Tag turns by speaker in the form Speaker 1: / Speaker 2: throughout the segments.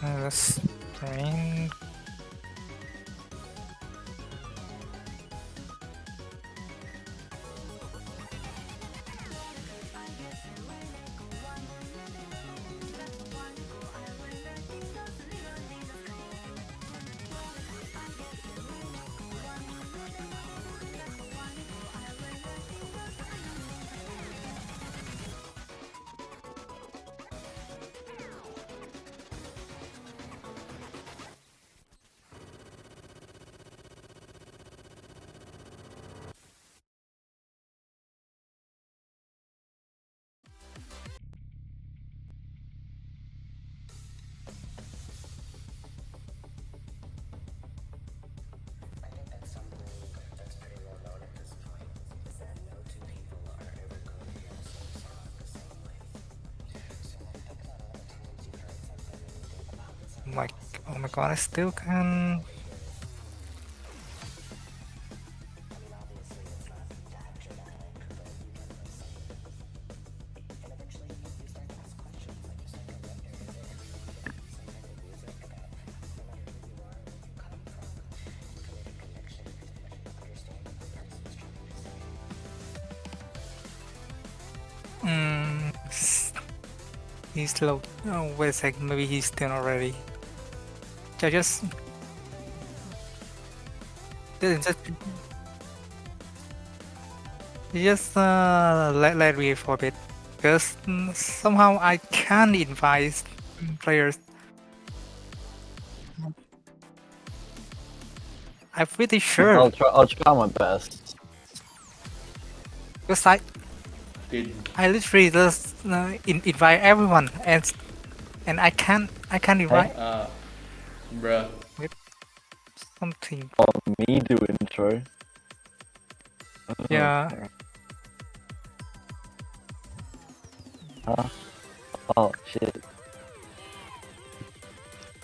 Speaker 1: Let's train. Like, oh my god, I still can. He's slow. Oh, wait a sec, maybe he's still not ready. Just let me for a bit, because somehow I can't invite players. I'm pretty sure.
Speaker 2: I'll try my best.
Speaker 1: Because I literally just invite everyone, and I can't invite.
Speaker 3: Bruh.
Speaker 1: Something.
Speaker 2: Oh, me do intro.
Speaker 1: Yeah.
Speaker 2: Huh? Oh shit.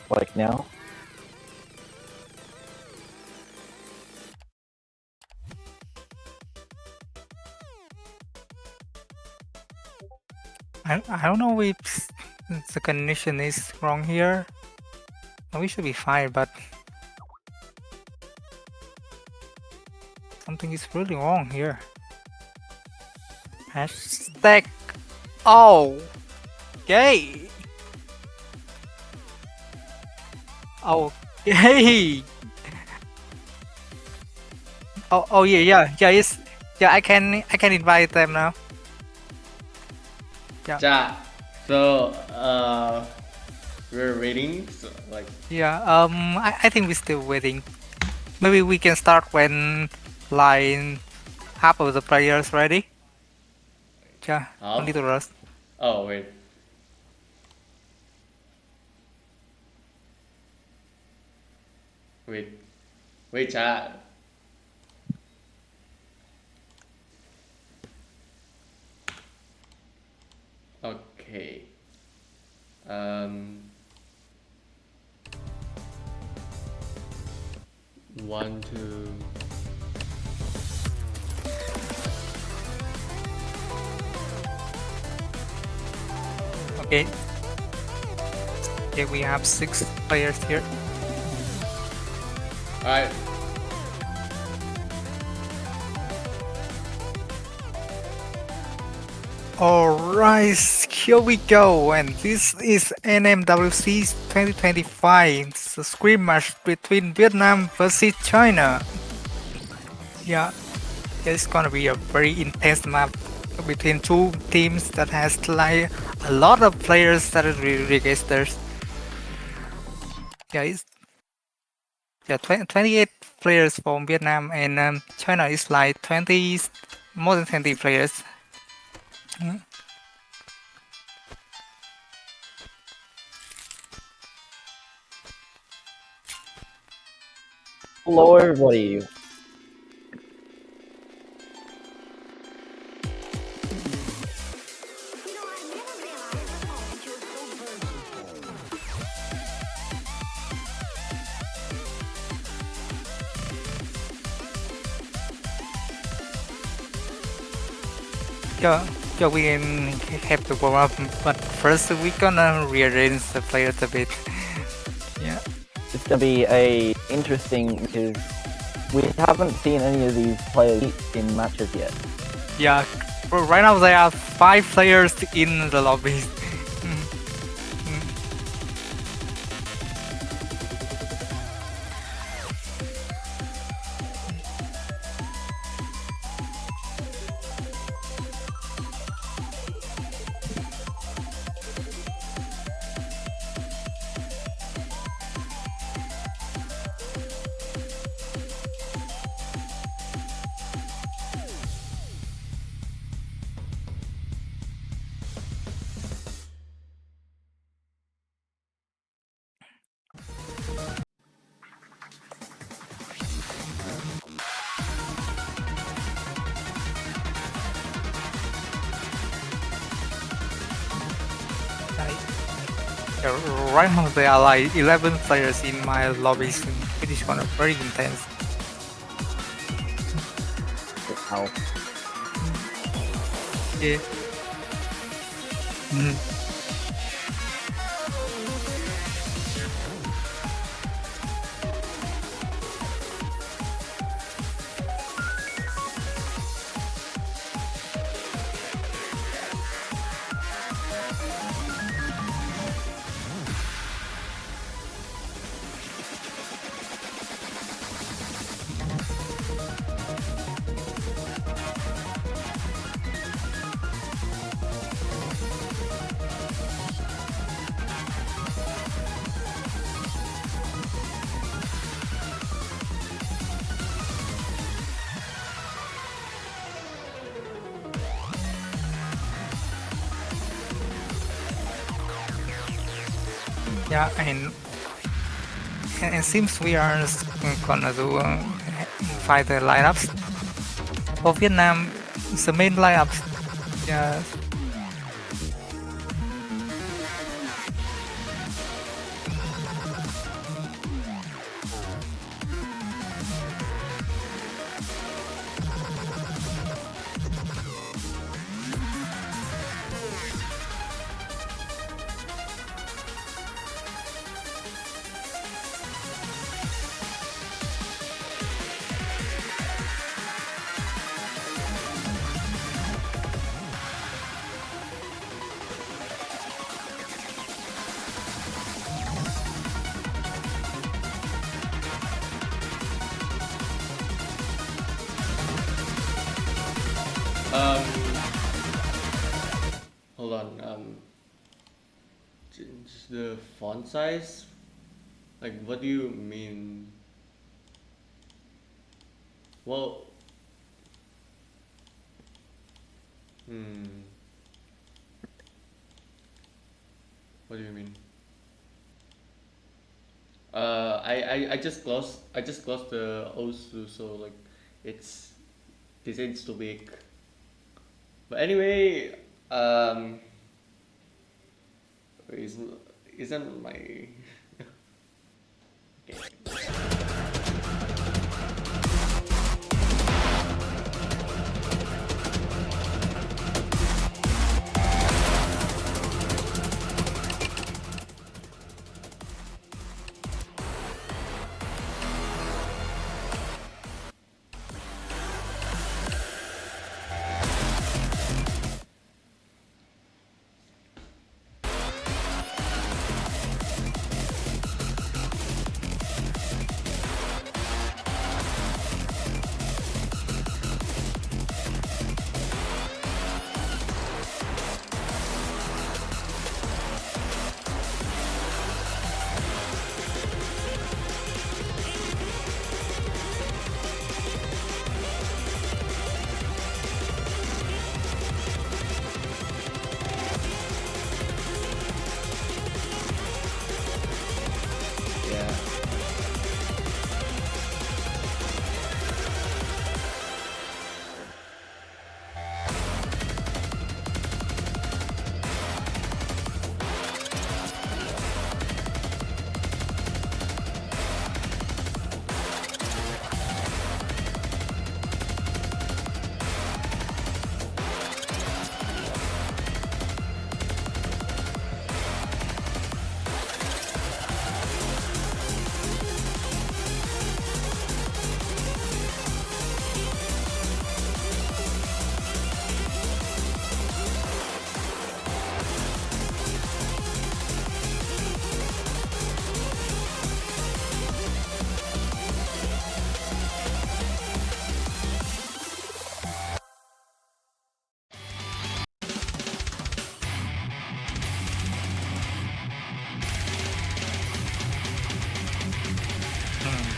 Speaker 2: Like now?
Speaker 1: I don't know if the connection is wrong here. We should be fine, but something is really wrong here. Hashtag. Oh. Okay. Okay. Oh yeah. I can invite them now.
Speaker 3: Yeah. So we're waiting. So, like.
Speaker 1: Yeah. I think we're still waiting. Maybe we can start when like half of the players ready. Yeah.
Speaker 3: Half?
Speaker 1: A little rust.
Speaker 3: Oh wait. Wait, chat. Okay. 1, 2.
Speaker 1: Okay. Okay, we have 6 players here.
Speaker 3: Alright.
Speaker 1: Alright, here we go, and this is NMWC 2025. It's a scrim match between Vietnam versus China. Yeah, it's gonna be a very intense map between two teams that has like a lot of players that are registered. Yeah, 28 players from Vietnam, and China is like more than 20 players.
Speaker 2: Hello everybody.
Speaker 1: Yeah, we can have to warm up, but first we're gonna rearrange the players a bit. Yeah.
Speaker 2: It's gonna be a interesting because we haven't seen any of these players in matches yet.
Speaker 1: Yeah. Right now there are 5 players in the lobby. Yeah, right now there are like 11 players in my lobbies. It is kind of very intense.
Speaker 2: Ow.
Speaker 1: Yeah. Mhm. Yeah, and it seems we are gonna do fight the lineups. For Vietnam, the main lineups. Yeah.
Speaker 3: Um, hold on. Change the font size. Like, what do you mean? Well, hmm. What do you mean? I just closed the OSU, so like it's this is too big. But anyway, um, isn't isn't my okay.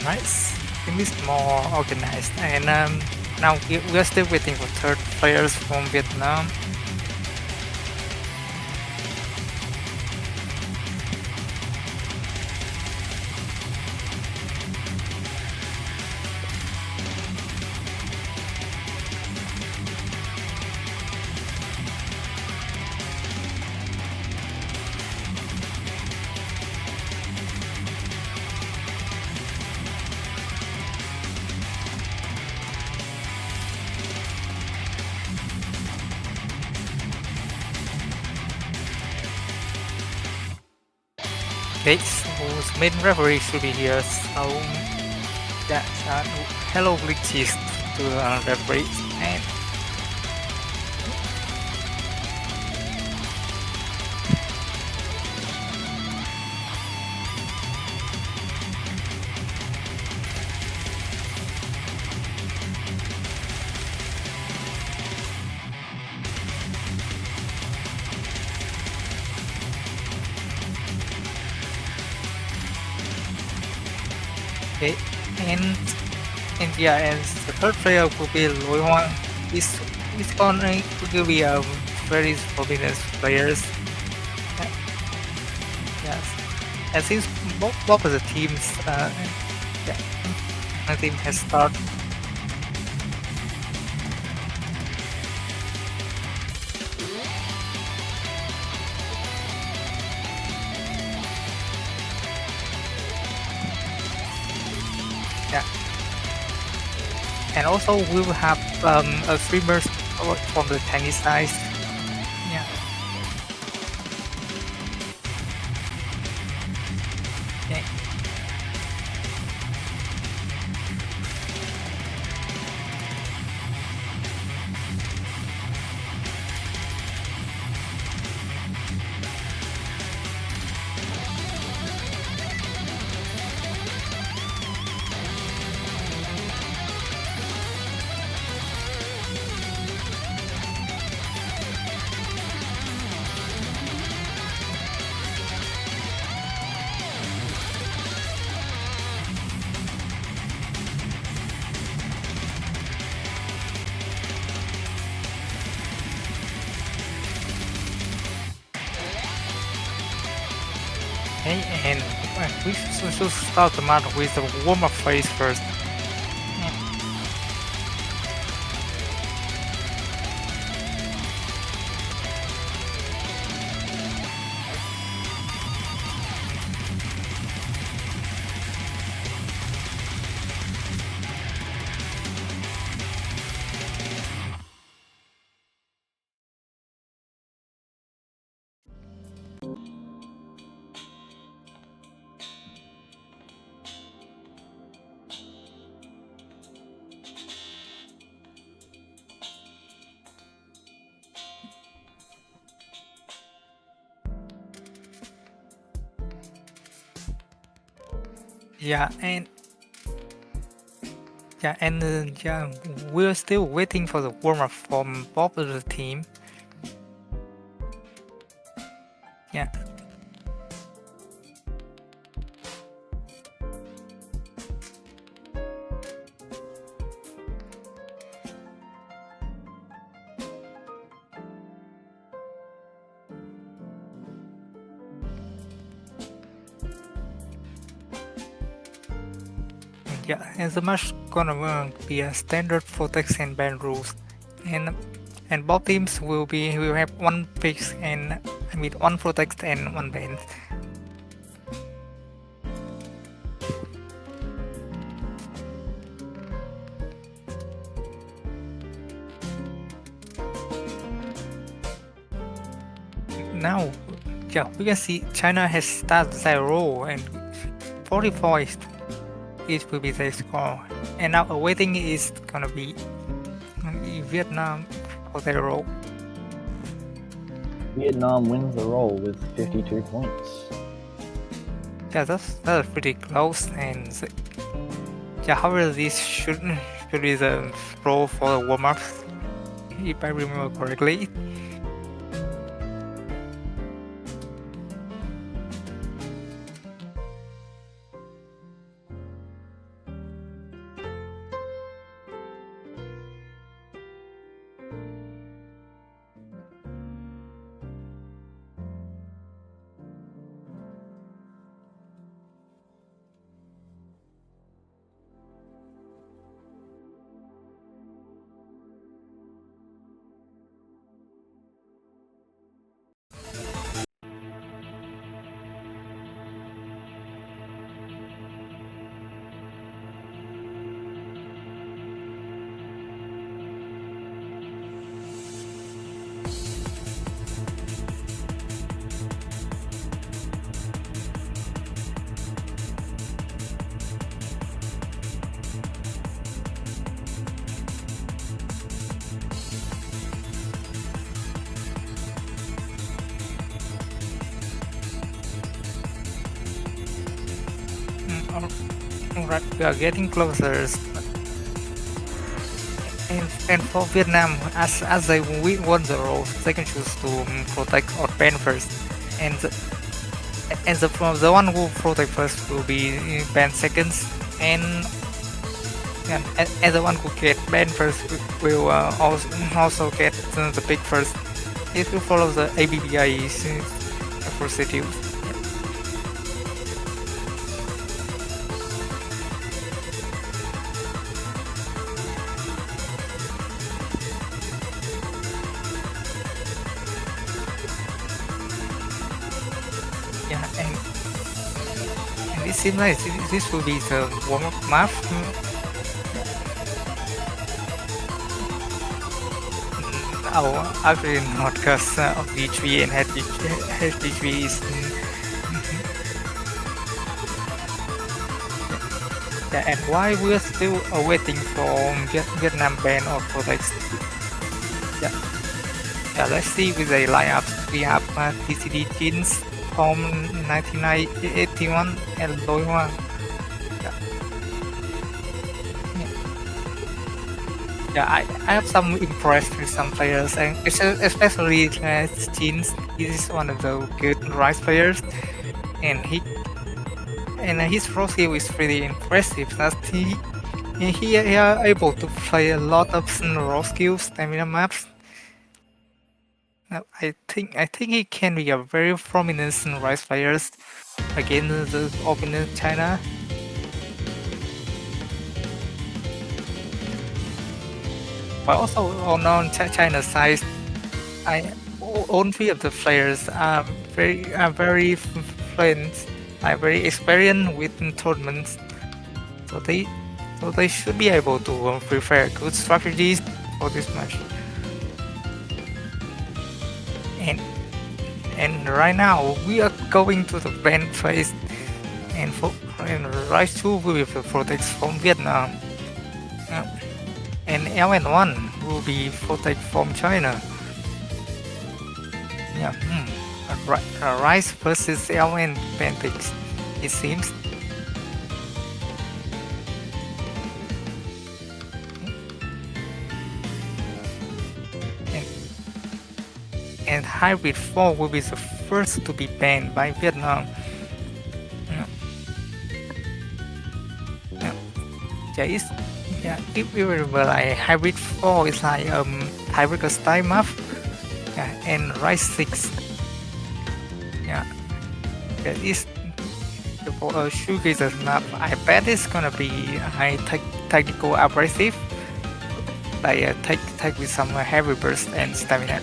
Speaker 1: Nice. Team is more organized, and now we are still waiting for third players from Vietnam. Okay, so main referee should be here, so that's hello glitches to referee. And okay, and yeah, and the third player will be Loi Huang. This gonna will be a very forbidden players. Uh, Yes, and since both of the teams, yeah, my team has started. Yeah, and also we will have a streamers from the Chinese side. Yeah, okay. Okay, and we should start the match with the warm-up phase first. Yeah, and yeah, we're still waiting for the warm-up from both of the team. Yeah. Yeah, and the match gonna be a standard protect and ban rules, and both teams will have one pick and one protect and one ban. Now, yeah, we can see China has started their roll and 44 it will be their score, and now awaiting is gonna be Vietnam for their roll.
Speaker 2: Vietnam wins the roll with 52 points.
Speaker 1: Yeah, that's pretty close, and yeah, however, this should be the roll for the warm-up, if I remember correctly. Alright, we are getting closer. And for Vietnam, as they won the role, they can choose to protect or ban first. And the one who protect first will be banned seconds, and the one who get banned first will also get the pick first. If you follow the ABBI procedure. Yeah, and it seems like this will be the warm-up map. Oh, actually not, because of D3 and HD3 is. Yeah, and why we're still waiting for Vietnam ban or protect? Yeah, yeah. Let's see with the lineups. We have TCD Jeans from 1981 and Loi Hoa. Yeah, I have some impressed with some players, and especially Jeans. He is one of the good Rise players, and his raw skill is pretty impressive. That he are able to play a lot of raw skills, stamina maps. I think he can be a very prominent Rise players against the opponent China. But also on China's side, all three of the players are very fluent, are very experienced with tournaments, so they should be able to prepare good strategies for this match. And right now we are going to the ban phase, and Rise 2 will be the protect from Vietnam. And LN1 will be protect from China. Yeah, Rise versus LN Pantix, it seems. And Hybrid 4 will be the first to be banned by Vietnam. If you remember, like Hybrid 4 is like Hybrid style map, and Rise 6. That is the shoegazer map. I bet it's gonna be high technical abrasive, like take with some heavy burst and stamina.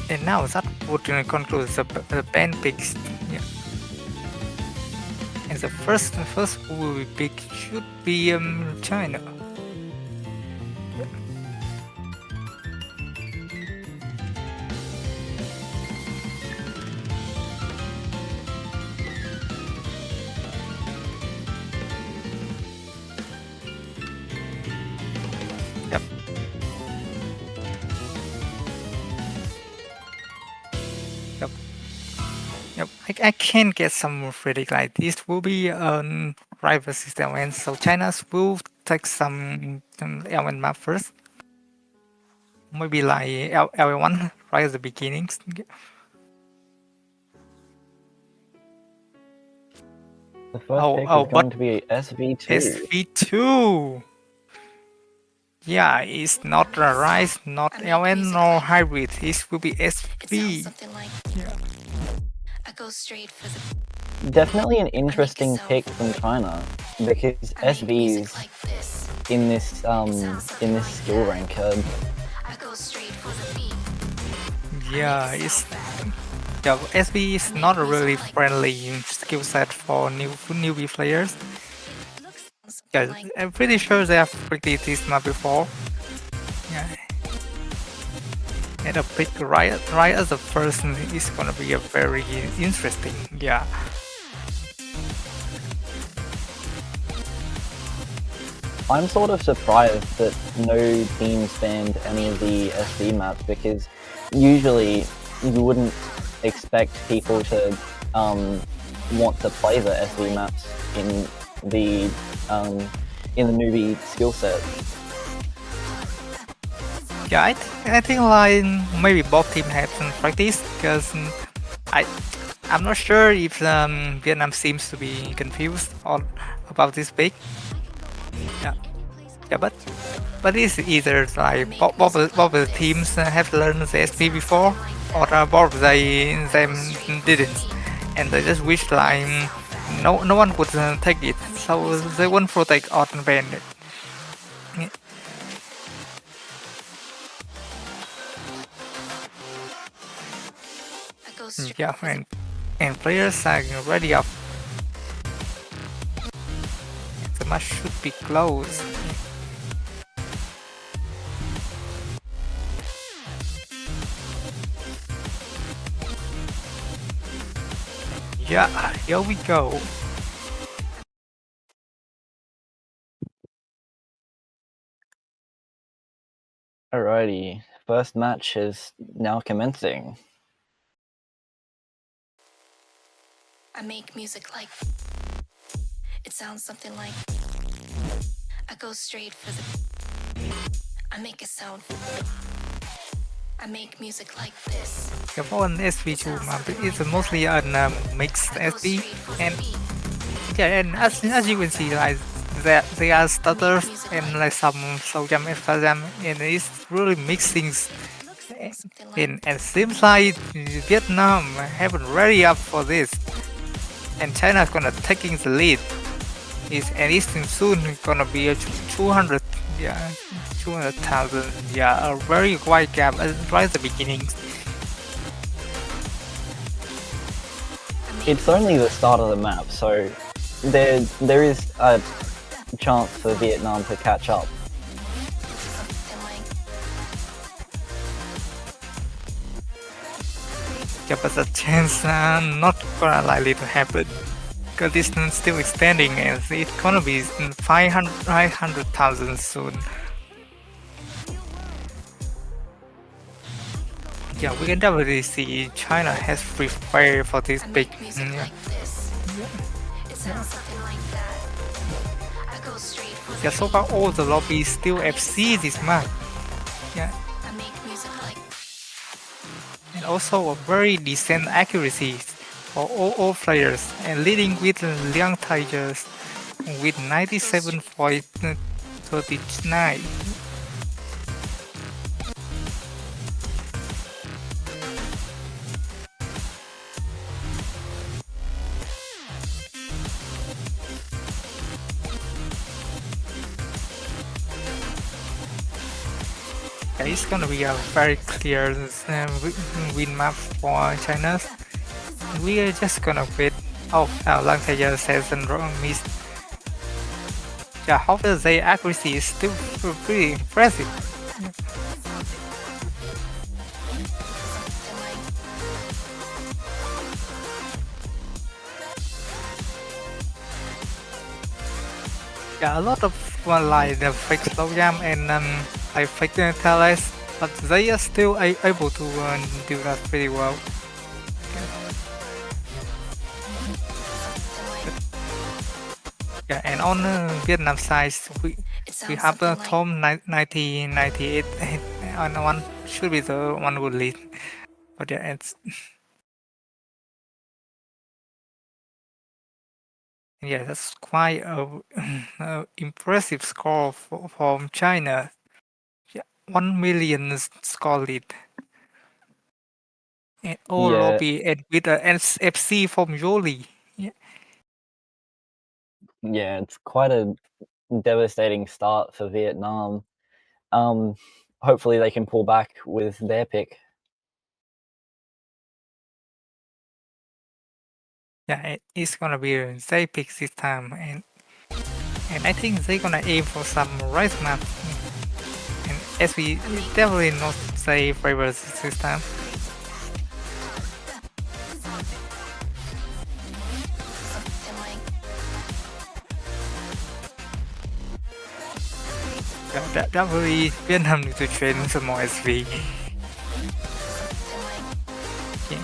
Speaker 1: And now that would conclude the ban picks. Yeah. And the first who will be picked should be China. Yep, I can get some predict like this will be rival system, and so China's will take some element map first. Maybe like L1 right at the beginnings.
Speaker 2: The first pick is going to be SV2.
Speaker 1: SV2. Yeah, it's not a Rise, not LN, nor Hybrid. It will be SV.
Speaker 4: I go straight for the...
Speaker 2: Definitely an interesting pick from China, because SVs in this skill rank are...
Speaker 1: Yeah, SV is not a really friendly skill set for newbie players. Yeah, I'm pretty sure they have played this map before. Yeah. And a pick right as a person is gonna be a very interesting. Yeah.
Speaker 2: I'm sort of surprised that no teams banned any of the SD maps because usually you wouldn't expect people to want to play the SD maps the um, in the newbie skill set.
Speaker 1: Yeah, I think like maybe both teams have some practice because I'm not sure if Vietnam seems to be confused on about this pick. Yeah, yeah, but it's either like both the teams have learned the SP before, or both them didn't, and they just wish like no one could take it, so they won't protect or ban it. Yeah.
Speaker 4: I go straight
Speaker 1: Yeah,
Speaker 4: for the
Speaker 1: and players are ready up. The match should be close. Yeah, here we go.
Speaker 2: Alrighty, first match is now commencing.
Speaker 4: I make music like it sounds something like I go straight for the I make a sound I make music like this.
Speaker 1: Yeah, for an SV2 map, it's mostly a mixed
Speaker 4: I go
Speaker 1: SD,
Speaker 4: straight for
Speaker 1: and
Speaker 4: the beat.
Speaker 1: yeah, and as you can see, like there are stutters and like some slow jump and fast jump, and it's really mixing.
Speaker 4: Something like
Speaker 1: And seems like Vietnam haven't ready up for this, and China's gonna taking the lead. And it's soon gonna be a 200, yeah, 200,000, yeah, a very wide gap right at the beginning.
Speaker 2: It's only the start of the map, so there is a chance for Vietnam to catch up.
Speaker 4: something like
Speaker 1: Yeah, but the chance not gonna likely to happen. Because this is still extending and it's gonna be 500,000 soon. Yeah, we can definitely see China has prepared for this
Speaker 4: I
Speaker 1: big.
Speaker 4: make music
Speaker 1: Yeah.
Speaker 4: like this. It sounds something like that. I go straight for
Speaker 1: Yeah,
Speaker 4: the
Speaker 1: so far all the lobbies still FC this map. Yeah,
Speaker 4: I make music like
Speaker 1: and also a very decent accuracy for all players, and leading with Liang Tigers with 97.39. Yeah, it's gonna be a very clear win map for China. We are just gonna wait. Oh, Lang Taeya says and missed. Yeah, however, their accuracy is still pretty impressive.
Speaker 4: something like
Speaker 1: Yeah, a lot of like the fake slow jump and like fake talents, but they are still able to do that pretty well. Yeah, and on Vietnam side,
Speaker 4: it
Speaker 1: we
Speaker 4: sounds
Speaker 1: have
Speaker 4: something like
Speaker 1: Tom 1998 on one should be the one who lead, but yeah, it's yeah, that's quite a impressive score from China. Yeah, 1 million score lead. And all
Speaker 2: Yeah,
Speaker 1: lobby and with a FC from Yoli. Yeah,
Speaker 2: yeah, it's quite a devastating start for Vietnam. Um, hopefully they can pull back with their pick.
Speaker 1: yeah, it's gonna be they pick this time, and I think they're gonna aim for some rice map. And as we definitely not say favors this time.
Speaker 4: something like
Speaker 1: Yeah, definitely Vietnam need to train some more SV. Okay.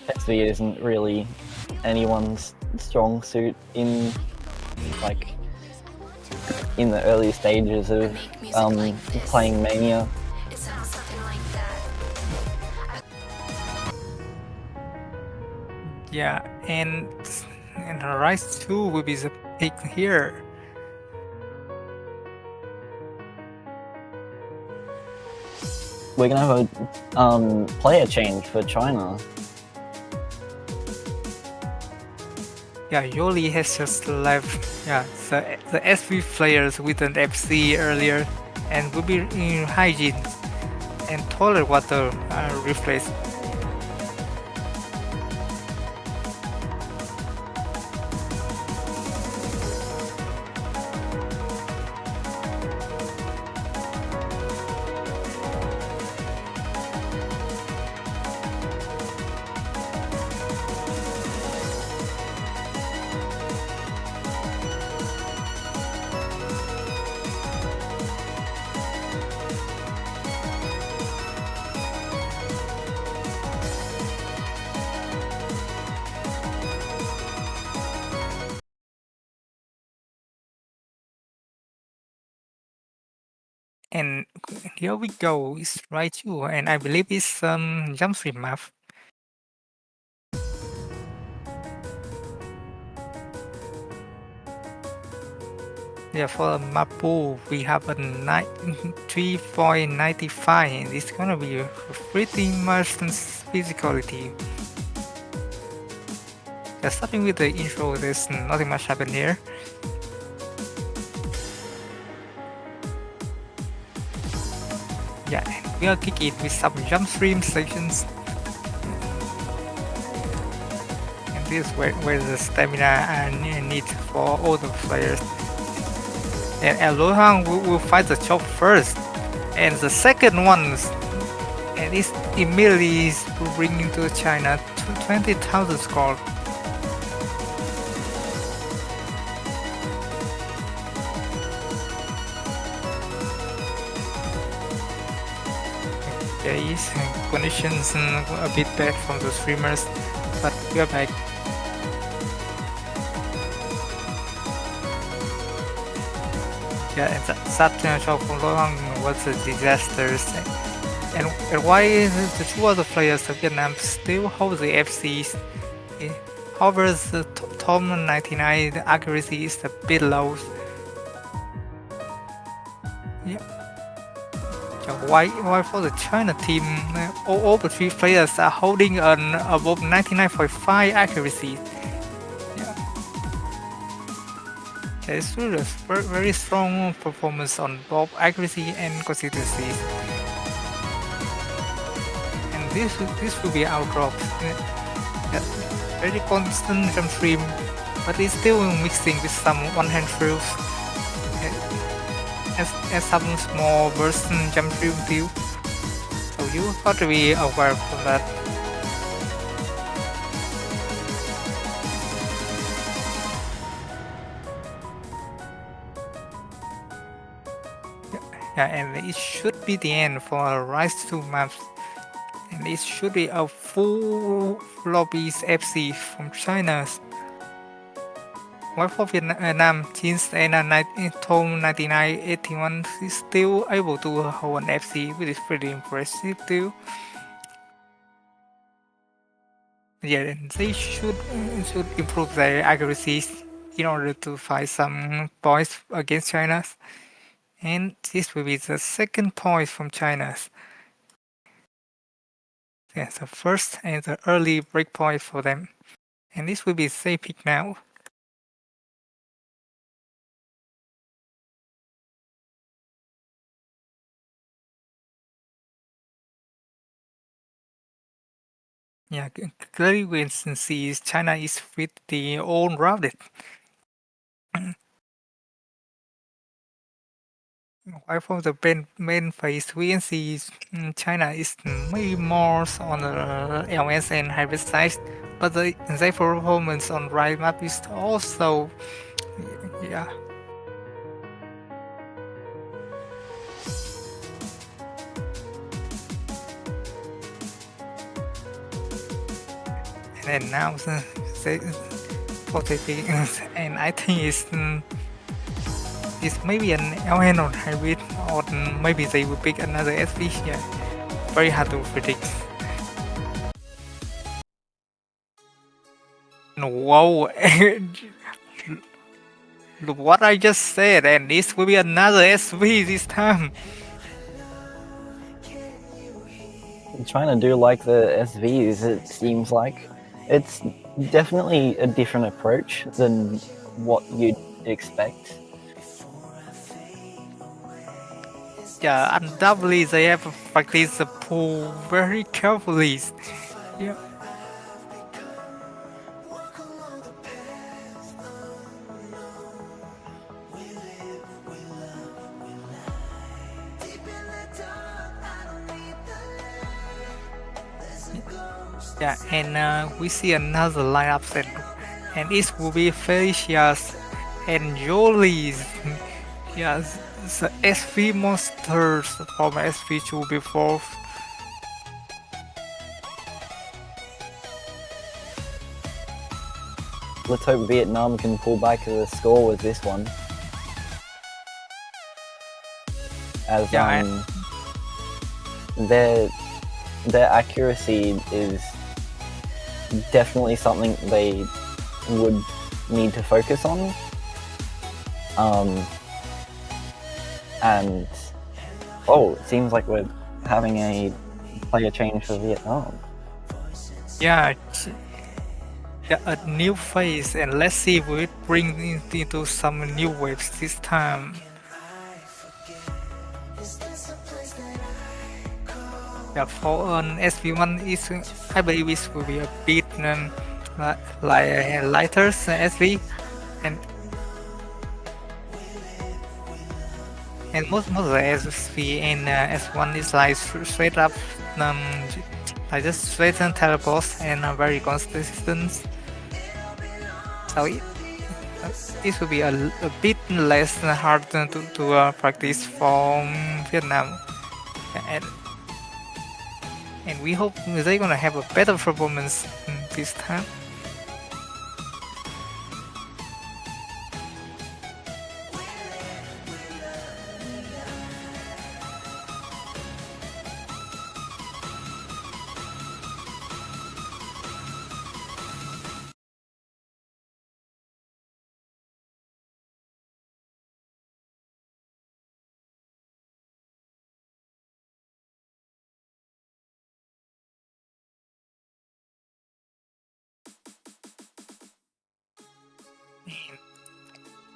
Speaker 2: SV isn't really anyone's strong suit in like in the early stages of playing Mania.
Speaker 4: It sounds something like that.
Speaker 1: Yeah, and Rise 2 will be the pick here.
Speaker 2: We're gonna have a player change for China.
Speaker 1: Yeah, Yoli has just left. Yeah, the SV players with an FC earlier and will be in hygiene and toilet water are replaced. And here we go, it's right too, and I believe it's jump stream map. Yeah, for map pool, we have a 3.95. It's gonna be pretty much physicality. Yeah, starting with the intro, there's nothing much happen here. Yeah, and we'll kick it with some jump stream sections. And this is where the stamina and need for all the players. And Lo Hang will fight the chop first. And the second one, and it's immediately bringing to China 20,000 score. There is conditions a bit bad from the streamers, but we are back. Yeah, and that shot from Lo Hang was a disaster. And why the two other players of Vietnam still hold the FCs? However, the Tom 99 the accuracy is a bit low. Yeah. Why for the China team, all the three players are holding an above 99.5 accuracy. Yeah. It's really a very strong performance on both accuracy and consistency. And this will be our drop. Yeah. Very constant jump stream, but it's still mixing with some one-hand throws. As some small burst jump stream too. So you got to be aware of that. Yeah, and it should be the end for a Rise 2 maps. And it should be a full lobbies FC from China. While for Vietnam, since Tom 9981 is still able to hold an FC, which is pretty impressive too. Yeah, and they should improve their accuracies in order to find some points against China. And this will be the second point from China. Yeah, the first and the early breakpoint for them. And this will be safe pick now. Yeah, clearly we can see China is with the all rounded. While for the main phase, we can see China is maybe more on the LS and hybrid side, but their performance on right map is also, yeah. and now say, protecting, and I think it's maybe an LN or hybrid, or maybe they will pick another SV. Yeah, very hard to predict. Wow, look what I just said, and this will be another SV this time.
Speaker 2: Trying to do like the SVs, it seems like. It's definitely a different approach than what you'd expect.
Speaker 1: Yeah, undoubtedly they have practiced the pool very carefully. Yeah. Yeah, and we see another lineup set, and it will be Felicia's and Jolie's. Yes, the SV monsters from SV2 before.
Speaker 2: Let's hope Vietnam can pull back the score with this one. As
Speaker 1: Yeah,
Speaker 2: their accuracy is definitely something they would need to focus on. And it seems like we're having a player change for Vietnam.
Speaker 1: yeah, a new phase, and let's see if we bring into some new waves this time. Yeah, for an SV1 is I believe it will be a bit like lighter SV, and most of the SV in S1 is like straight up like just straight and teleports and very consistent. So it will be a bit less hard to practice from Vietnam, and we hope they're gonna have a better performance this time.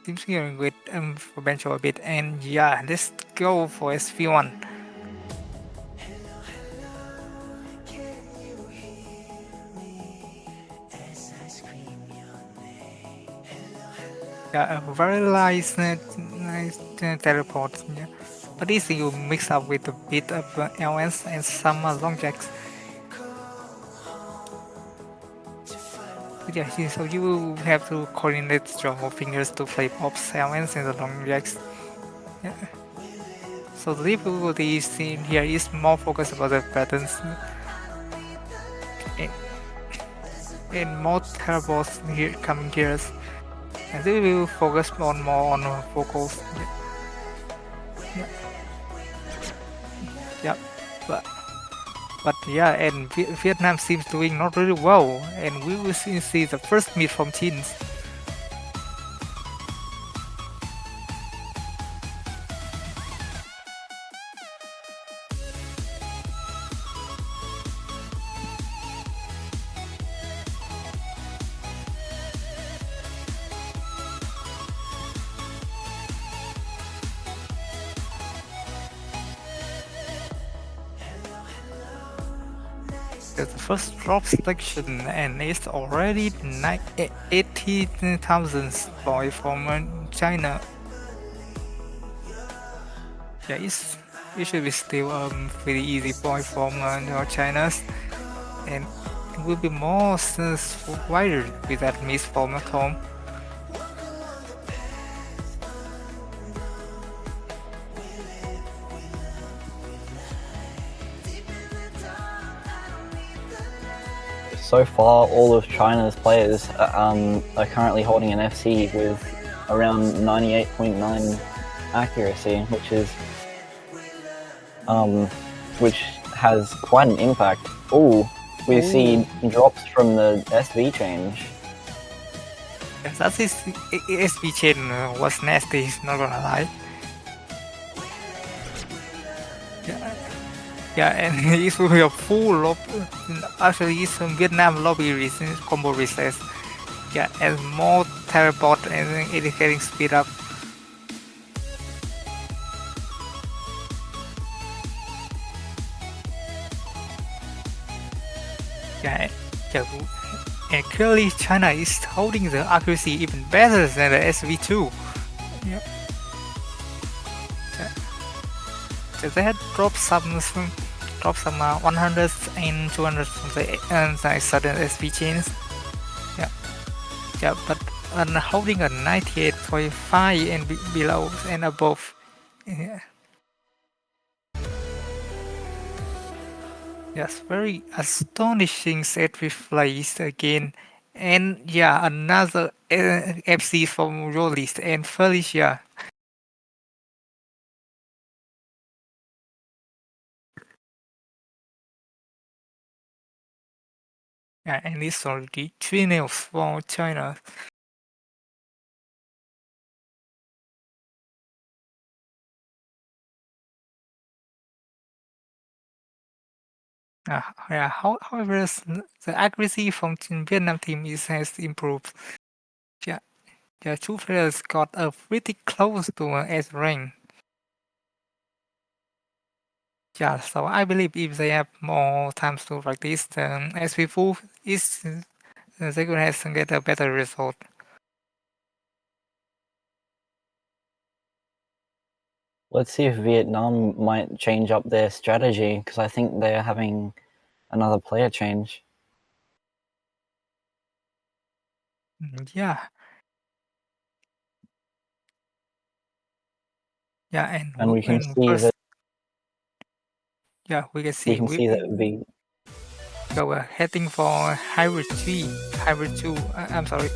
Speaker 1: Seems going with for bench a bit, and yeah, let's go for SV1. Yeah, a very nice teleport. Yeah. But this you mix up with a bit of LS and some long jacks. But yeah, so you have to coordinate your fingers to play pops, LS, and the long jacks. Yeah. So the difficulty is in here is more focused about the patterns and more teleports here coming here. And they will focus more on vocals. Yeah. Yeah. But yeah, and Vietnam seems doing not really well, and we will see the first meet from teens. The first drop selection, and it's already 80,000 boy from China. Yeah, it should be still pretty easy boy from China, and it will be more wider with that miss from home.
Speaker 2: so far, all of China's players are currently holding an FC with around 98.9 accuracy, which has quite an impact. Oh, we see drops from the SV change.
Speaker 1: That is SB chain was nasty, not gonna lie. Yeah, and it will be a full lob. Actually, it's a Vietnam lobby combo recess. Yeah, and more teleport and it is getting speed up. Yeah, and clearly China is holding the accuracy even better than the SV2. Yeah. So they had dropped some 100s and 200s from the sudden SV chains. Yeah, but holding a 98.5 and below and above. Yeah. Yes, very astonishing set replays again. And yeah, another FC from Rolist and Felicia. Yeah, and it's already 3-0 for China. Yeah, however, the accuracy from the Vietnam team has improved. Yeah, the two players got pretty close to S rank. Yeah, so I believe if they have more time to practice, the SV4 is they could have get a better result.
Speaker 2: Let's see if Vietnam might change up their strategy, because I think they're having another player change.
Speaker 1: Yeah. Yeah,
Speaker 2: And we can see
Speaker 1: first,
Speaker 2: that
Speaker 1: yeah, we can see
Speaker 2: that
Speaker 1: we're heading for hybrid 3, hybrid 2. I'm sorry.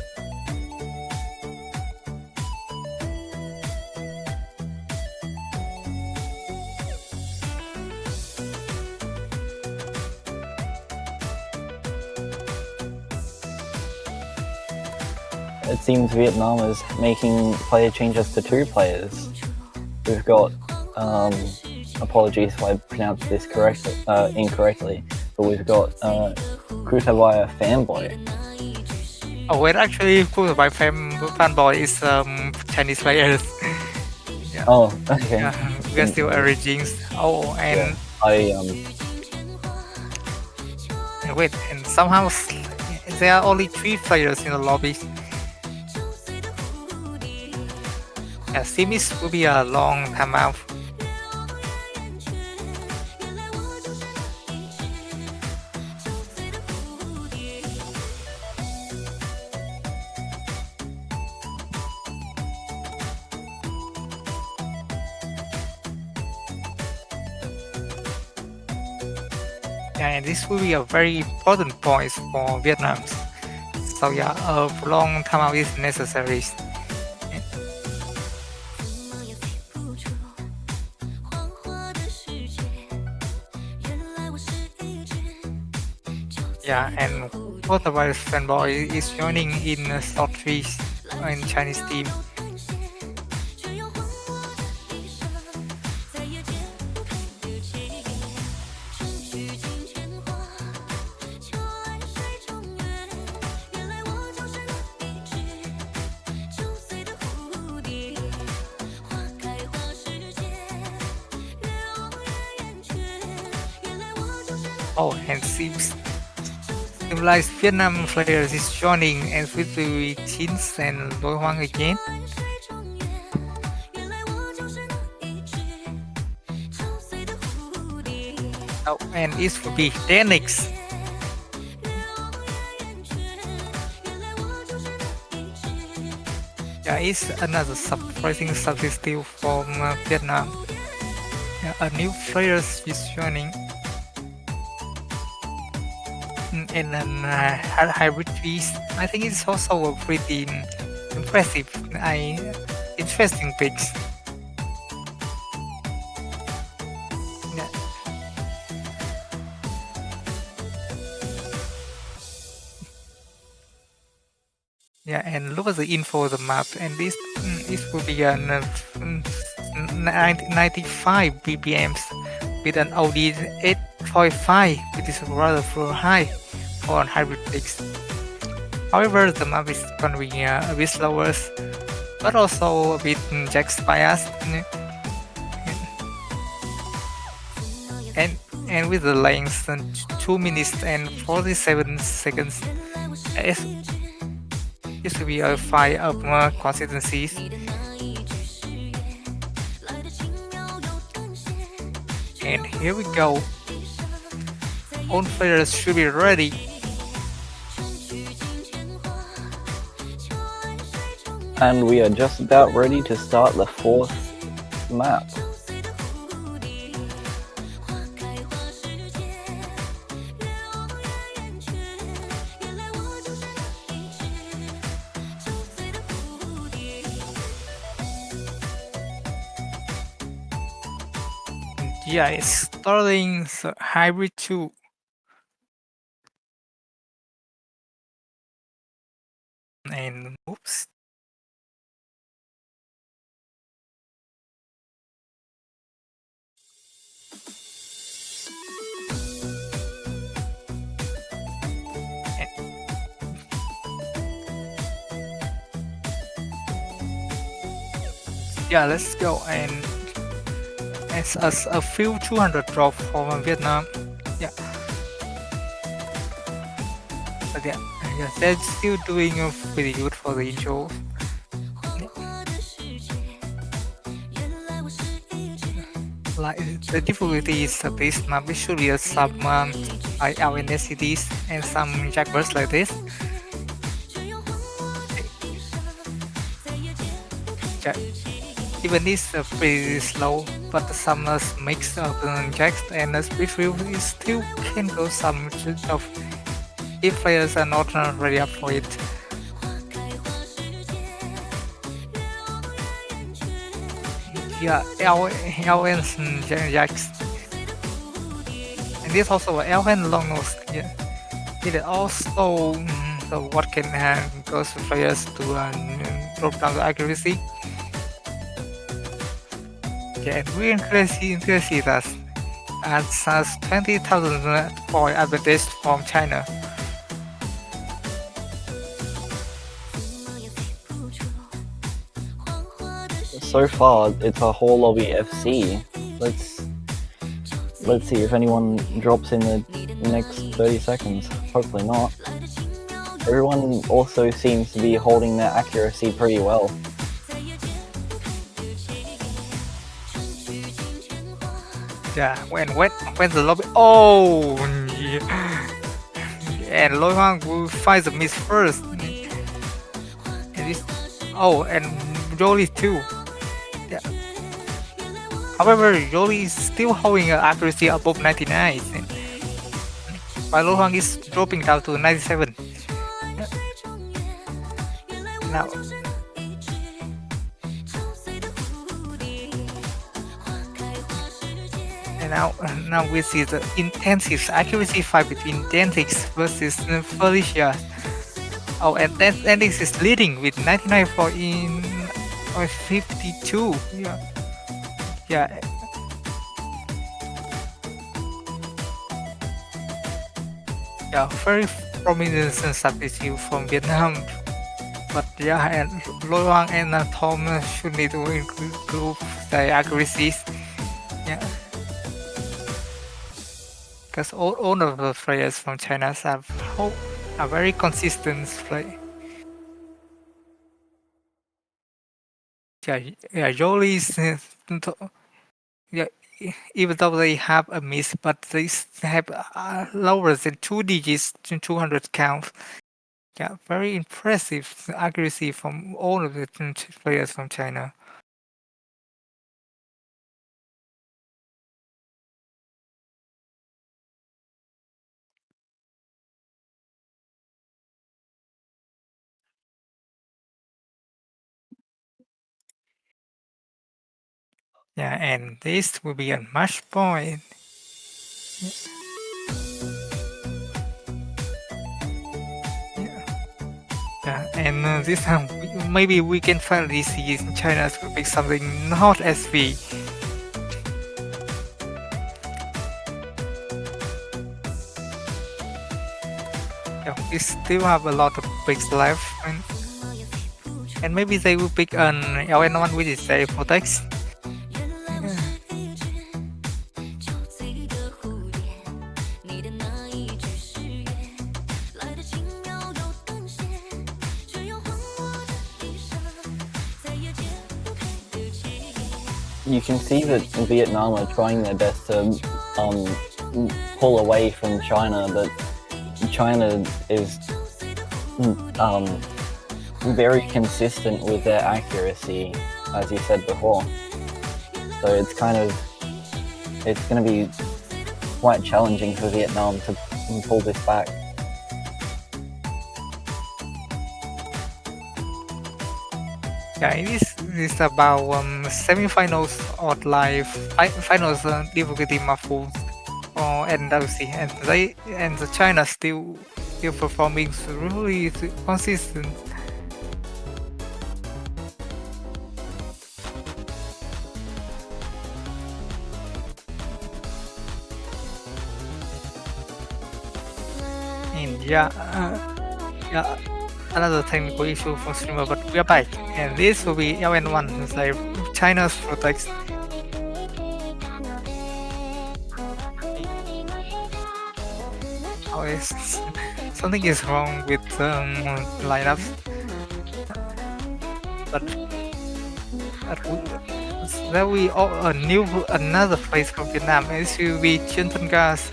Speaker 2: it seems Vietnam is making player changes to 2 players. We've got, apologies if I pronounced this incorrectly, but we've got Kutawaya Fanboy.
Speaker 1: Oh, wait, actually, by fanboy is Chinese players.
Speaker 2: Yeah. Oh, okay.
Speaker 1: Yeah, we're still arranging. Oh, and and wait, and somehow there are only 3 players in the lobby. Yeah, seems will be a long time out. Yeah, and this will be a very important point for Vietnam. So yeah, a long timeout is necessary. Yeah, and Waterwise Fanboy is joining in slot 3 in Chinese team. Oh, and seems like Vietnam players is joining and with the Chins and Loi Hoang again. Oh, and it will be Denix. Yeah, it's another surprising statistic from Vietnam. Yeah, a new player is joining. and then hybrid trees. I think it's also a pretty impressive, interesting picks. Yeah, yeah, and look at the info of the map, and this will be an 95 BPMs with an OD 8.5, which is rather high for hybrid picks. However, the map is gonna be a bit slower, but also a bit jax biased, and with the length 2 minutes and 47 seconds, it used to be a fight of more consistencies. And here we go. All players should be ready.
Speaker 2: And we are just about ready to start the fourth map.
Speaker 1: Yeah, it's starting the hybrid 2. And oops. Yeah, let's go. And it's a few 200 drop from Vietnam. Yeah, but yeah, they're still doing pretty good for the intro. Like the difficulty is that this map should be some like LNSCDs and some jackbirds like this. Ja- Even this pretty slow, but some mix of jacks and speed reel is still can go some of if players are not ready up for it. Yeah, LN jacks. And this also LN long nose. Yeah. It also so what can cause players to drop down the accuracy. Yeah, and we increase that as 20,000 point advantage from China.
Speaker 2: So far, it's a whole lobby FC. Let's see if anyone drops in the next 30 seconds. Hopefully not. Everyone also seems to be holding their accuracy pretty well.
Speaker 1: Yeah, when the lobby. Oh, yeah. And Loi Huang will find the miss first. And this, oh, and Jolie too. Yeah. However, Jolie is still holding an accuracy above 99, while Loi Huang is dropping down to 97. Yeah. Now, and now we see the intensive accuracy fight between Dentix versus Felicia. Oh, and Dentix is leading with 99 for in 52. Yeah, yeah. Yeah, very prominent substitute from Vietnam. But yeah, and Loi Wang and Tom should need to improve their accuracies. Yeah. Because all of the players from China are very consistent play. Yeah, Jolie is yeah, even though they have a miss, but they have lower than 2 digits to 200 count. Yeah, very impressive accuracy from all of the players from China. Yeah, and this will be a match point. Yeah, yeah, and this time maybe we can finally see China to pick something not SV. Yeah, we still have a lot of picks left, and maybe they will pick an LN1 which is a protect.
Speaker 2: You can see that Vietnam are trying their best to pull away from China, but China is very consistent with their accuracy, as you said before. So it's going to be quite challenging for Vietnam to pull this back.
Speaker 1: Yeah, it is about semifinals or live finals difficulty muffles or NWC, and the China still performing really consistent. And yeah, another technical issue from streamer, but we are back, and this will be LN1, like China's protects. Oh, something is wrong with lineups, but there we another place from Vietnam. It will be Chien Thân Gas.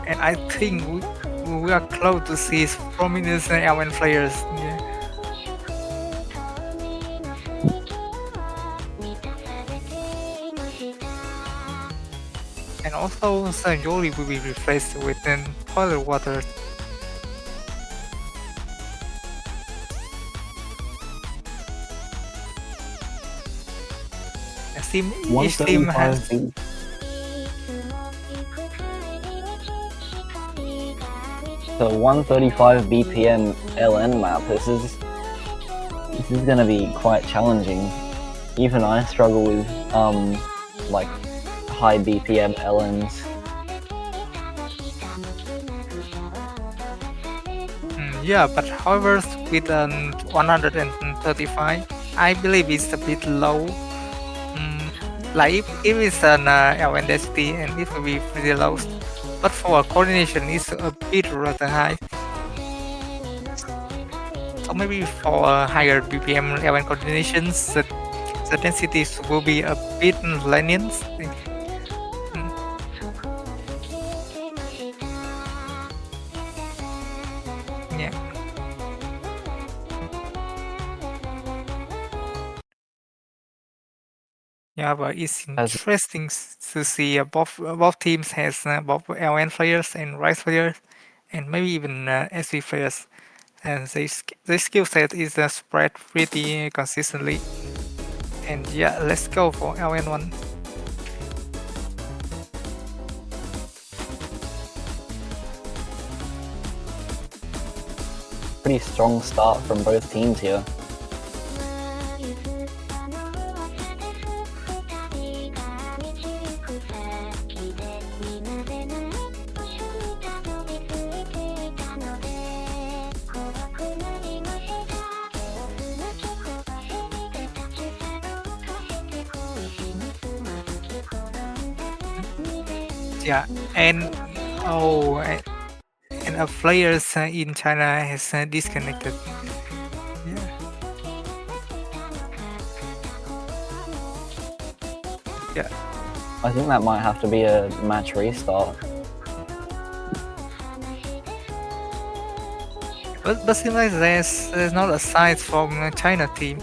Speaker 1: And I think we are close to see prominent LN players. Yeah. And also, Sanjoli will be replaced with toilet water. Each team has.
Speaker 2: So 135 BPM LN map. This is gonna be quite challenging. Even I struggle with like high BPM LNs.
Speaker 1: Yeah, but however, with 135, I believe it's a bit low. Like if it's an LN density, and it will be pretty low. But for coordination, it's a bit rather high. So maybe for higher BPM LN coordinations, the densities will be a bit lenient. Yeah. Yeah, but it's interesting to see both teams has both LN players and Rice players, and maybe even SV players, and their skill set is spread pretty consistently. And yeah, let's go for LN1.
Speaker 2: Pretty strong start from both teams here.
Speaker 1: Yeah, and a players in China has disconnected. Yeah. Yeah.
Speaker 2: I think that might have to be a match restart.
Speaker 1: But seems like there's not a side from China team.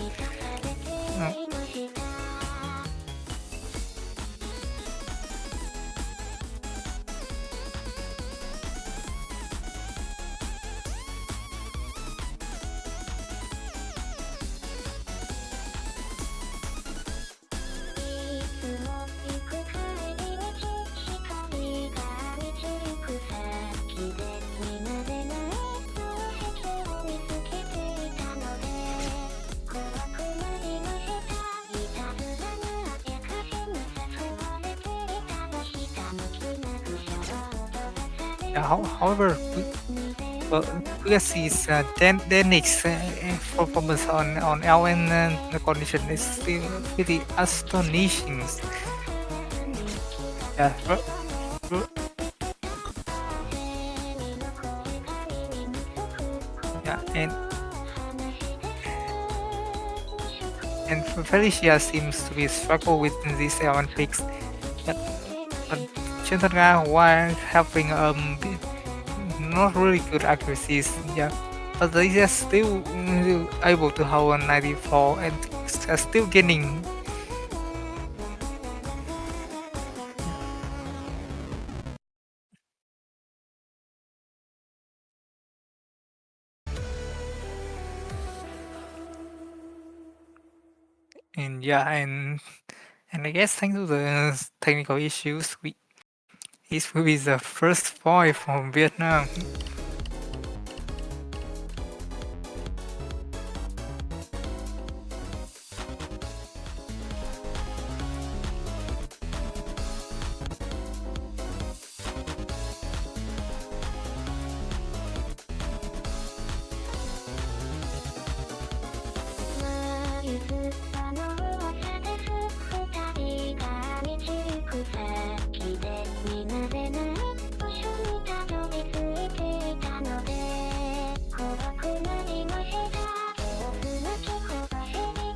Speaker 1: However, well, USC's Denix performance on LN condition is still pretty astonishing. Yeah, ro- yeah, and Felicia seems to be struggle with these Olympics, but but Chandra while having not really good accuracies, yeah, but they are still able to hold on 94 and are still gaining. And yeah, and I guess thanks to the technical issues, this will be the first boy from Vietnam.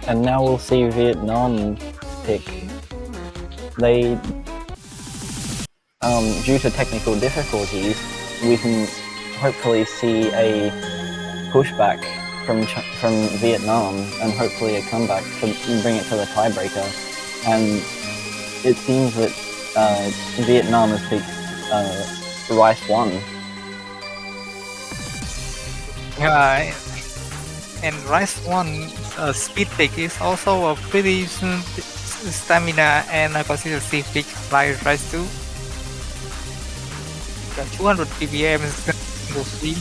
Speaker 2: And now we'll see Vietnam pick. They, due to technical difficulties, we can hopefully see a pushback from Vietnam and hopefully a comeback to bring it to the tiebreaker. And it seems that Vietnam has picked Rice 1.
Speaker 1: Yeah, and Rice 1 speed pick is also a pretty stamina and consistency pick like Rice 2. Yeah, 200 ppm single speed.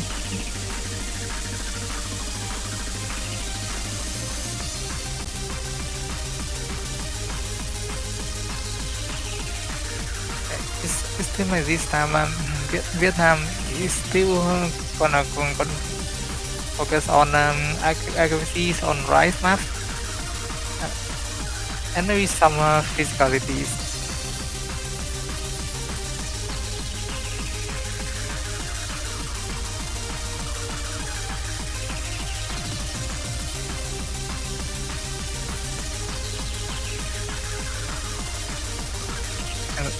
Speaker 1: It's still like this time, Vietnam is still gonna focus on accuracies on Rice map, and there is some physicalities.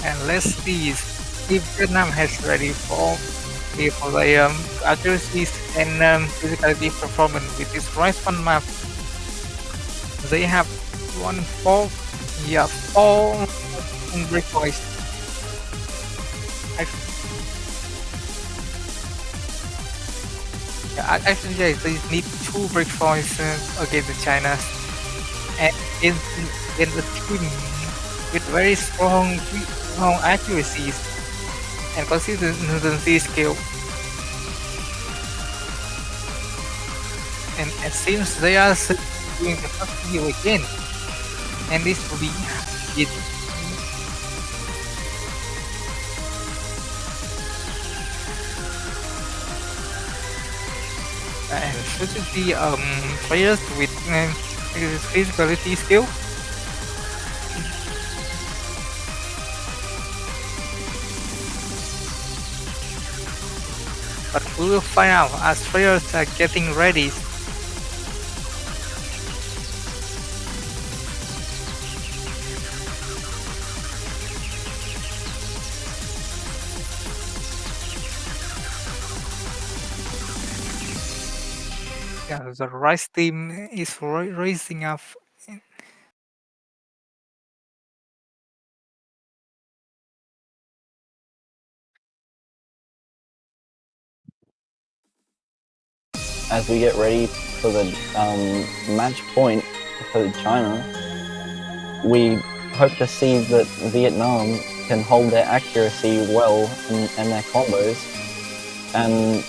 Speaker 1: And let's see if Vietnam has ready for the accuracies and physicality performance with this Rice 1 map. They have 4 breakpoints. Actually, yeah, they need 2 breakpoints against China, and in the team with very strong accuracies and consistency skill. And it seems they are doing the first video again, and this will be it. And should it be players with physicality skill? But we will find out as players are getting ready. Yeah, the Rice team is raising up.
Speaker 2: As we get ready for the match point for China, we hope to see that Vietnam can hold their accuracy well and their combos and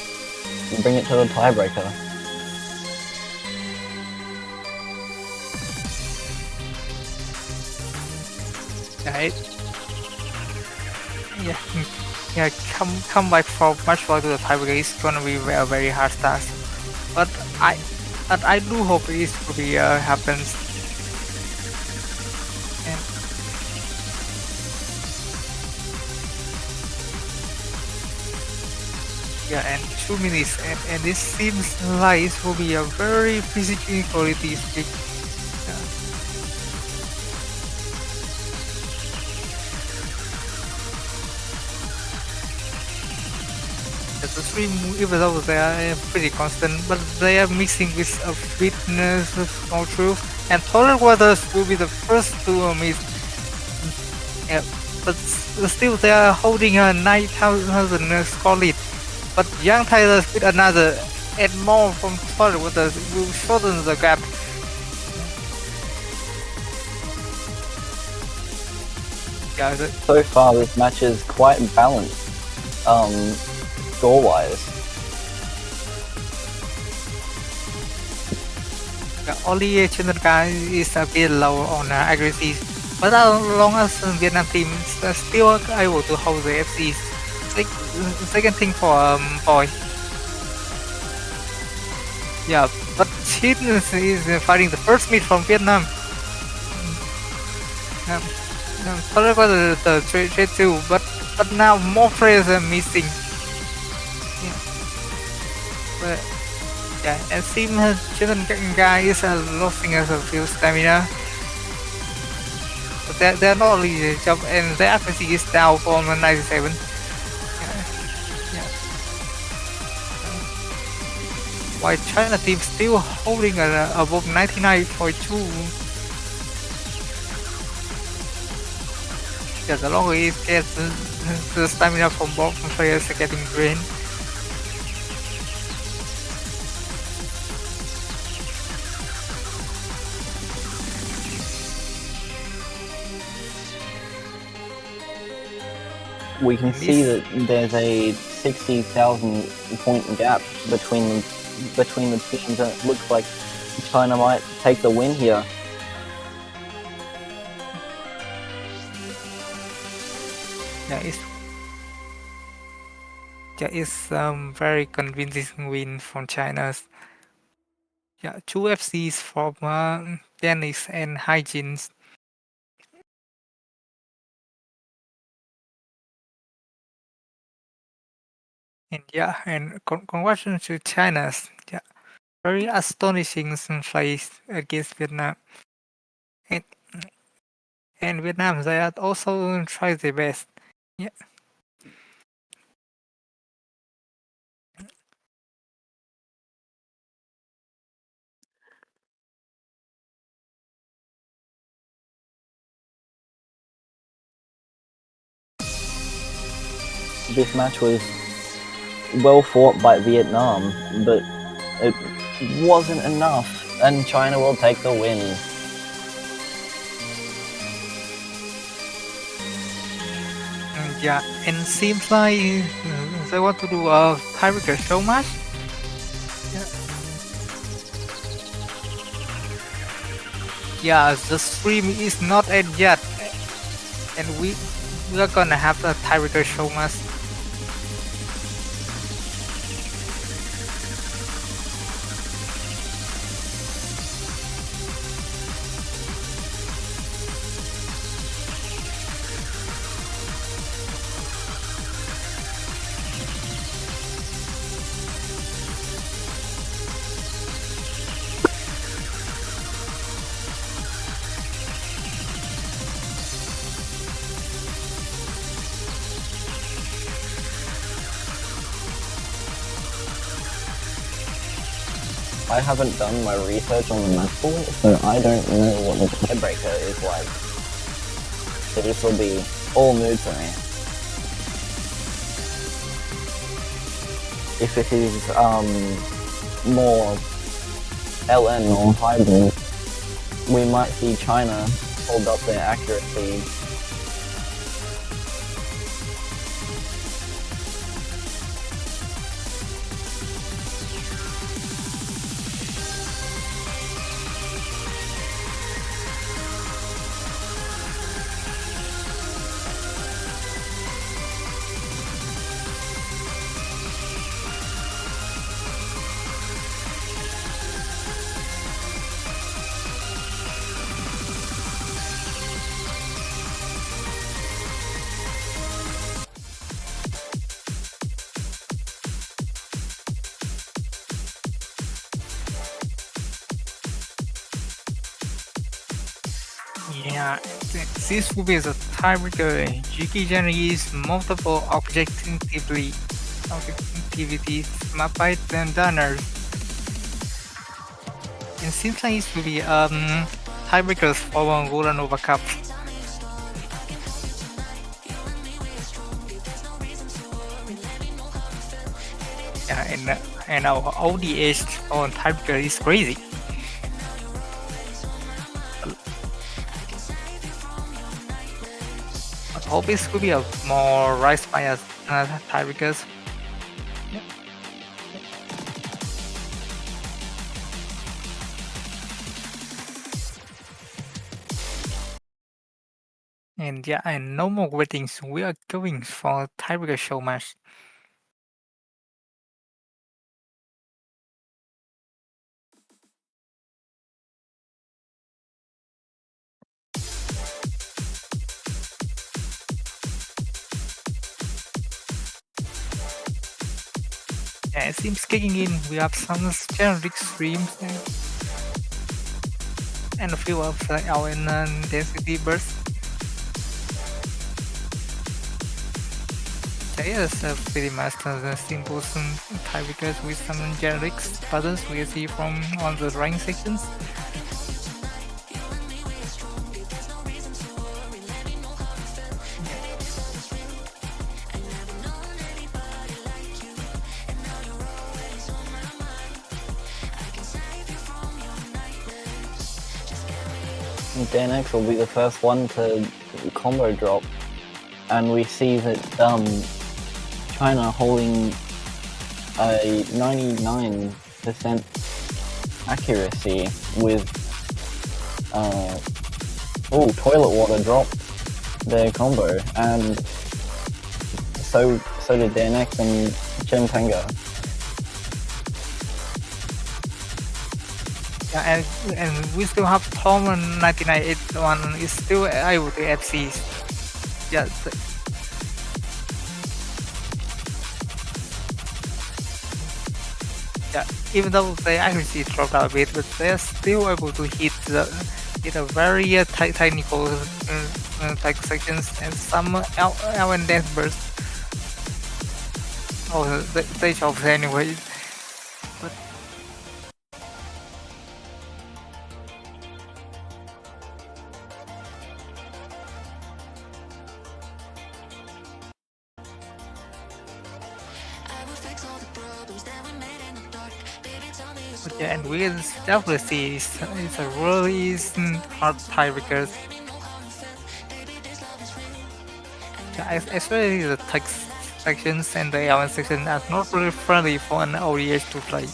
Speaker 2: bring it to the tiebreaker.
Speaker 1: Yeah, yeah, come back from match 4 to the tiebreaker is gonna be a very hard task. But I but I do hope it will be happens. And yeah, and 2 minutes, and this seems like it will be a very physical quality speak. Yeah. The three even though they are pretty constant, but they are mixing with a fitness, no truth, and Total Waters will be the first to miss. Yeah, but still they are holding a 9,000 score lead. But Young Tigers with another and more from Total Waters will shorten the gap. Yeah,
Speaker 2: So far, this match is quite balanced, score-wise.
Speaker 1: yeah, only Chinaka is a bit low on accuracy, but as long as Vietnam team is still able to hold the FC second thing for boy. Yeah, but Chin is fighting the first meet from Vietnam. Sorry for the trade too, but now more players are missing. Yeah, but yeah, and seems Chilean guy is losing a few stamina. But they're not only jump, and their accuracy is down from 97. Yeah. While China team still holding above 99.2. Yeah, the longer it gets, the stamina from both players are getting drained.
Speaker 2: We can see that there's a 60,000 point gap between the teams, and it looks like China might take the win here.
Speaker 1: It's very convincing win from China. Yeah, two FCs from Dennis and Hygiene. And yeah, and congratulations to China. Yeah, very astonishing place against Vietnam. And Vietnam, they are also try their best. Yeah.
Speaker 2: This match was well fought by Vietnam, but it wasn't enough, and China will take the win.
Speaker 1: Yeah, and seems like they want to do a tiebreaker show match. Yeah, the stream is not end yet, and we are gonna have a tiebreaker show match.
Speaker 2: I haven't done my research on the match pool, so I don't know what the tiebreaker is like. So this will be all new to me. If it is more LN or hybrid, we might see China hold up their accuracy.
Speaker 1: Yeah, this movie is a tiebreaker. Jiki generates multiple objectivities mapped by the donors. It seems like this movie tiebreakers for one Golden Nova Cup. Yeah, and our ODH on tiebreaker is crazy. I hope this could be a more rice bias tiebreakers. And yeah, and no more weddings. We are going for tiebreaker show match. Yeah, it seems kicking in. We have some generic streams and a few of our density bursts. Yeah, it's pretty much the simple tiebreakers with some generic buttons we see from on the rank sections.
Speaker 2: DNX will be the first one to combo drop, and we see that China holding a 99% accuracy with toilet water dropped their combo, and so did DNX and Chen Tenga.
Speaker 1: Yeah, and we still have Tom and 9981 is still able to FC. Yeah, yeah, even though the accuracy dropped a bit, but they're still able to hit a very technical sections and some L and death bursts. Oh, they dropped anyway. But yeah, and we definitely see it's a really hard tiebreaker. Yeah, especially the text sections and the element section are not really friendly for an ODH to play.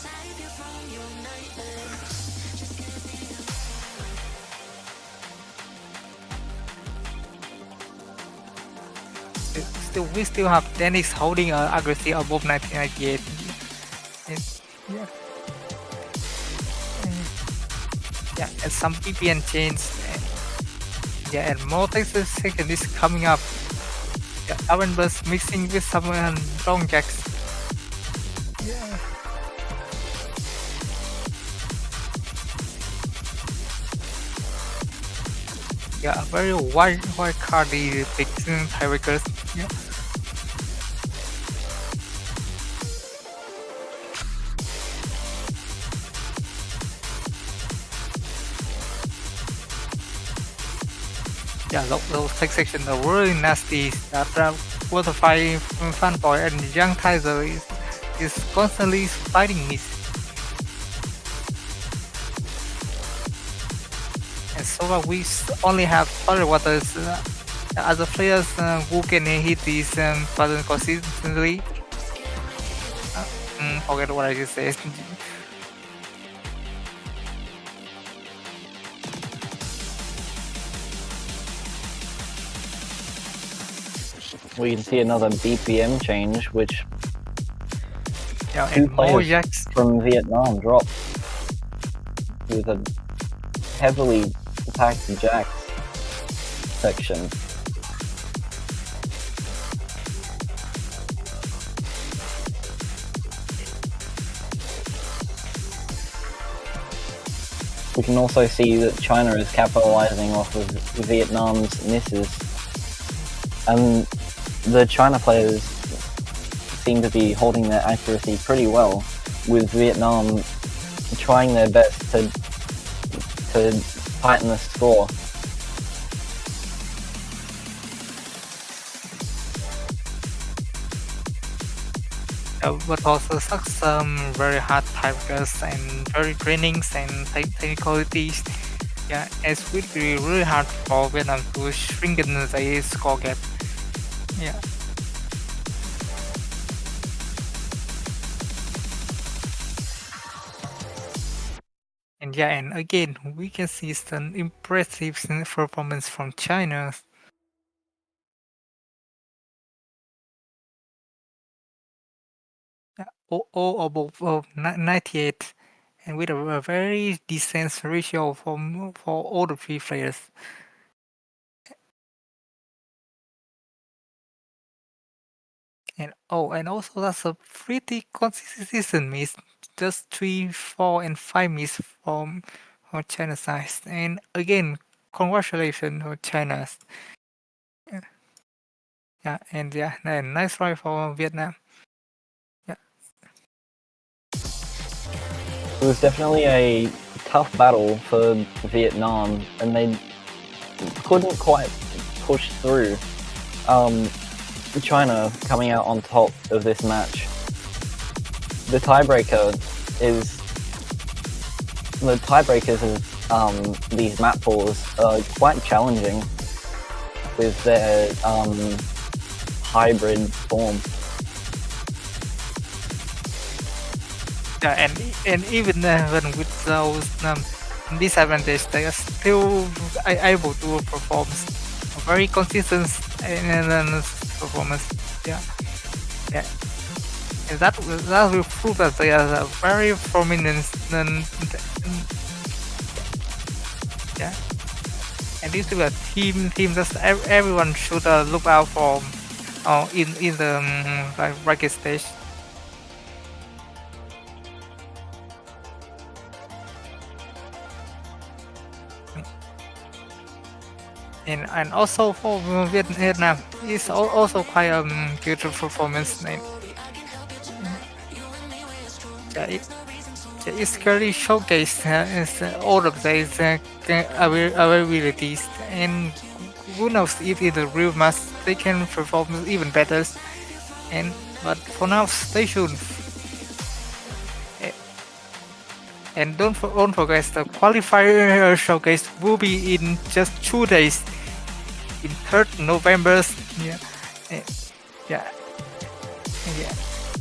Speaker 1: We still have Dennis holding accuracy above 1998. Yeah. Yeah, and some PPN chains. Yeah, and more Texas second is coming up. Yeah, Aaron Bus mixing with some long jacks. Yeah. Yeah, very wide cardy pick tiebreakers. Yeah. Yeah, those tech sections are really nasty. That Waterfire Fanboy and Young Tiger is constantly fighting me. And so far we only have Fire Waters as a players who can hit these buttons consistently. Forget what I just said.
Speaker 2: We can see another BPM change, which
Speaker 1: Yeah,
Speaker 2: two
Speaker 1: and more
Speaker 2: players
Speaker 1: jacks.
Speaker 2: from Vietnam dropped with a heavily packed jacks section. we can also see that China is capitalizing off of Vietnam's misses. And the China players seem to be holding their accuracy pretty well, with Vietnam trying their best to tighten the score.
Speaker 1: But also some very hard tiebreakers and very trainings and technicalities. Yeah, it will be really hard for Vietnam to shrink the score gap. Yeah. And yeah, and again, we can see some impressive performance from China. All above 98, and with a very decent ratio for all the three players. And also that's a pretty consistent miss, just 3, 4, and 5 miss from China side. And again, congratulations for China. Yeah, and nice try for Vietnam. Yeah.
Speaker 2: It was definitely a tough battle for Vietnam, and they couldn't quite push through. China coming out on top of this match. The tiebreakers of these map pools are quite challenging with their hybrid form.
Speaker 1: Yeah, and even when with those disadvantages, they are still able to perform a very consistent performance. Yeah, yeah, and that will prove that they are very prominent. Yeah, and this is a team that everyone should look out for in the bracket stage. And also for Vietnam, it's also quite a good performance. It's clearly showcased all of these abilities, and who knows if in the real match they can perform even better. But for now, stay tuned. And don't forget the qualifier showcase will be in just 2 days, in 3rd November.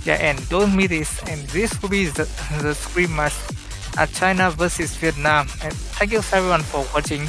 Speaker 1: And don't miss this. And this will be the Scrim match at China versus Vietnam. And thank you everyone for watching.